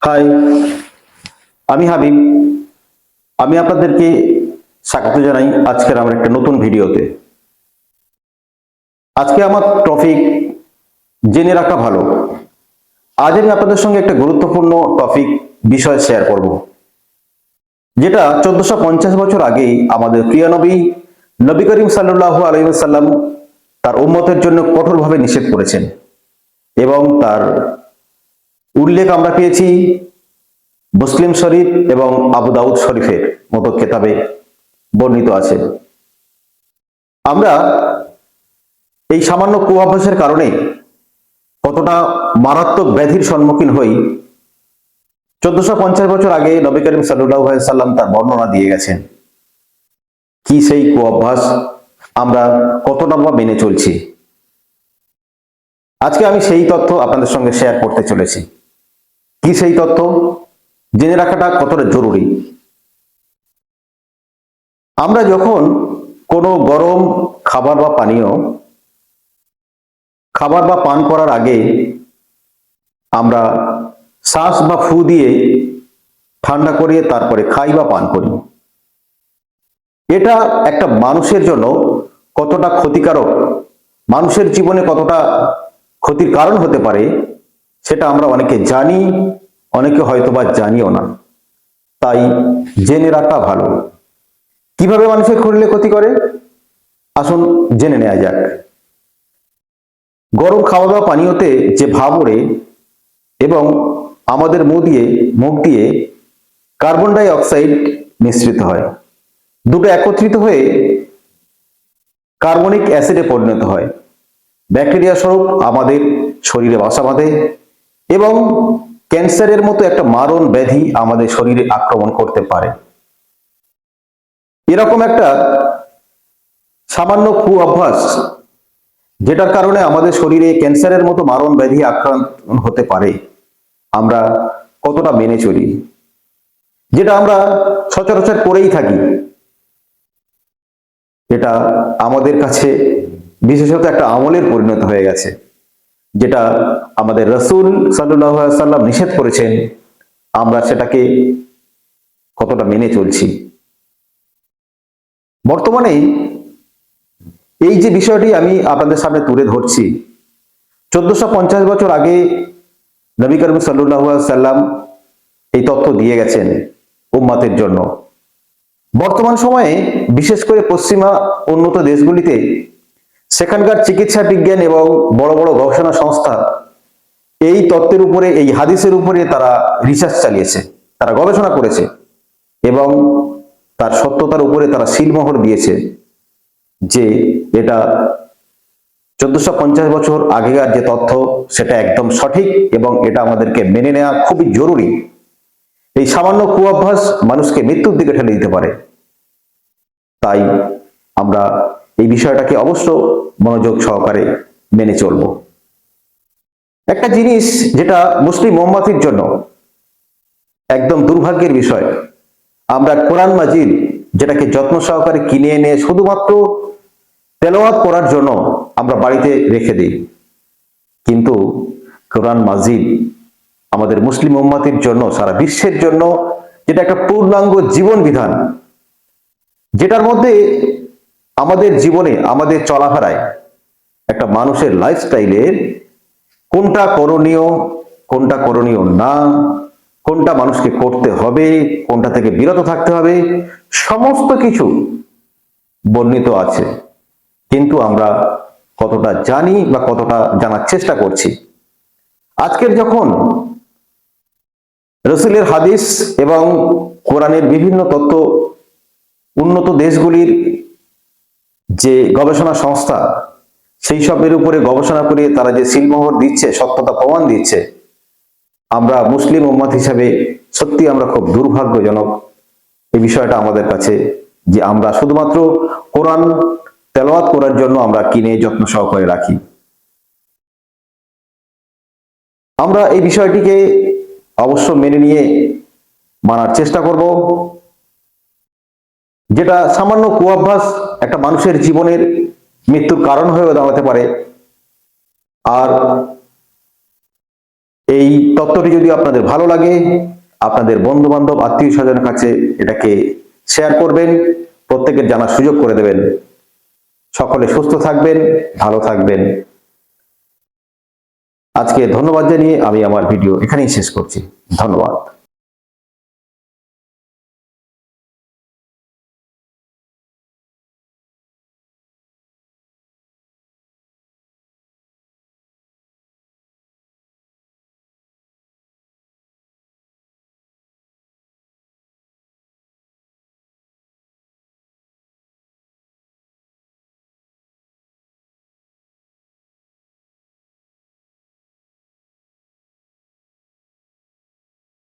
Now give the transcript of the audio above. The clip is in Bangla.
হাই, আমি হাবিব। আমি আপনাদেরকে স্বাগত জানাই আজকের আমার একটা নতুন ভিডিওতে। আজকে আমার টপিক জেনে রাখা ভালো। আজ আমি আপনাদের সঙ্গে একটা গুরুত্বপূর্ণ টপিক বিষয় শেয়ার করব, যেটা 1450 বছর আগে আমাদের প্রিয় নবী নবী করিম সাল্লাল্লাহু আলাইহি ওয়াসাল্লাম তার উম্মতের জন্য কঠোরভাবে নিষেধ করেছেন এবং তার উল্লেখ আমরা পেয়েছি মুসলিম শরীফ এবং আবু দাউদ শরীফের মতো কেতাবে বর্ণিত আছে। আমরা এই সামান্য কুঅভ্যাসের কারণে কতটা মারাত্মক ব্যাধির সম্মুখীন হই 1450 বছর আগে নবী করিম সাল্লাল্লাহু আলাইহি সাল্লাম তার বর্ণনা দিয়ে গেছেন। কি সেই কুঅভ্যাস, আমরা কতটা বা মেনে চলছি, আজকে আমি সেই তথ্য আপনাদের সঙ্গে শেয়ার করতে চলেছি। কি সেই তথ্য, জেনে রাখাটা কতটা জরুরি। আমরা যখন কোনো গরম খাবার বা পানীয় খাবার বা পান করার আগে আমরা শ্বাস বা ফু দিয়ে ঠান্ডা করিয়ে তারপরে খাই বা পান করি, এটা একটা মানুষের জন্য কতটা ক্ষতিকারক, মানুষের জীবনে কতটা ক্ষতির কারণ হতে পারে, সেটা আমরা অনেকে জানি, অনেকে হয়তোবা জানিও না। তাই জেনে রাখা ভালো। কিভাবে মানুষের শরীরে ক্ষতি করে, আসুন জেনে নেওয়া যাক। গরম খাওয়া দাওয়া পানীয়তে যে ভাপ ওঠে এবং আমাদের মুখ দিয়ে কার্বন ডাই অক্সাইড মিশ্রিত হয়, দুটো একত্রিত হয়ে কার্বনিক অ্যাসিডে পরিণত হয়, ব্যাকটেরিয়া স্বরূপ আমাদের শরীরে বাসা বাঁধে এবং ক্যান্সারের মতো একটা মারণ ব্যাধি আমাদের শরীরে আক্রমণ করতে পারে। এরকম একটা সামান্য কুঅভ্যাস, যেটার কারণে আমাদের শরীরে ক্যান্সারের মতো মারণ ব্যাধি আক্রান্ত হতে পারে, আমরা কতটা মেনে চলি, যেটা আমরা সচরাচর করেই থাকি। এটা আমাদের কাছে বিশেষত একটা আমলের পরিণত হয়ে গেছে, যেটা আমাদের রাসূল সাল্লাল্লাহু আলাইহি সাল্লাম নিষেধ করেছেন, আমরা সেটাকে কতটা মেনে চলছি। বর্তমানে এই যে বিষয়টি আমি আপনাদের সামনে তুলে ধরছি, 1450 বছর আগে নবী করিম সাল্লাল্লাহু আলাইহি সাল্লাম এই তথ্য দিয়ে গেছেন উম্মতের জন্য। বর্তমান সময়ে বিশেষ করে পশ্চিমা উন্নত দেশগুলিতে সেখানকার চিকিৎসা বিজ্ঞান এবং বড় বড় গবেষণা সংস্থা এই তত্ত্বের উপরে, এই হাদিসের উপরে তারা রিসার্চ চালিয়েছে, তারা গবেষণা করেছে এবং তার সত্যতার উপরে তারা সিলমোহর দিয়েছে যে এটা 1450 বছর আগেকার যে তথ্য সেটা একদম সঠিক এবং এটা আমাদেরকে মেনে নেওয়া খুবই জরুরি। এই সামান্য কুঅভ্যাস মানুষকে মৃত্যুর দিকে ঠেলে দিতে পারে। তাই আমরা এই বিষয়টাকে অবশ্য মনোযোগ সহকারে মেনে চলব। একটা জিনিস যেটা মুসলিম উম্মতের জন্য একদম দুর্ভাগ্যের বিষয়, আমরা কোরআন মাজিদ যেটাকে যত্ন সহকারে কিনে এনে শুধুমাত্র তেলাওয়াত করার জন্য আমরা বাড়িতে রেখে দিই, কিন্তু কোরআন মাজিদ আমাদের মুসলিম উম্মতের জন্য, সারা বিশ্বের জন্য যেটা একটা পূর্ণাঙ্গ জীবন বিধান, যেটার মধ্যে আমাদের জীবনে, আমাদের চলাফেরায় একটা মানুষের লাইফস্টাইলের কোনটা করণীয়, কোনটা করণীয় না, কোনটা মানুষকে করতে হবে, কোনটা থেকে বিরত থাকতে হবে, সমস্ত কিছু বর্ণিত আছে। কিন্তু আমরা কতটা জানি বা কতটা জানার চেষ্টা করছি। আজকের যখন রাসূলের হাদিস এবং কোরআনের বিভিন্ন তত্ত্ব উন্নত দেশগুলির যে গবেষণা সংস্থা সেই সবের উপরে গবেষণা করে তারা যে সিলমোহর দিচ্ছে, সত্যতা প্রমাণ দিচ্ছে, আমরা মুসলিম উম্মত হিসাবে সত্যি আমরা খুব দুর্ভাগ্যজনক এই বিষয়টা আমাদের কাছে, যে আমরা শুধুমাত্র কোরআন তেলাওয়াত করার জন্য আমরা কিনে যত্ন সহকারে রাখি। আমরা এই বিষয়টিকে অবশ্য মেনে নিয়ে মানার চেষ্টা করব। যেটা সামান্য কুঅভ্যাস একটা মানুষের জীবনের মৃত্যুর কারণ হয়ে দাঁড়াতে পারে। আর এই তত্ত্বটি যদি আপনাদের ভালো লাগে, আপনাদের বন্ধু বান্ধব আত্মীয় স্বজনের কাছে এটাকে শেয়ার করবেন, প্রত্যেকের জানার সুযোগ করে দেবেন। সকলে সুস্থ থাকবেন, ভালো থাকবেন। আজকে ধন্যবাদ জানিয়ে আমি আমার ভিডিও এখানেই শেষ করছি। ধন্যবাদ।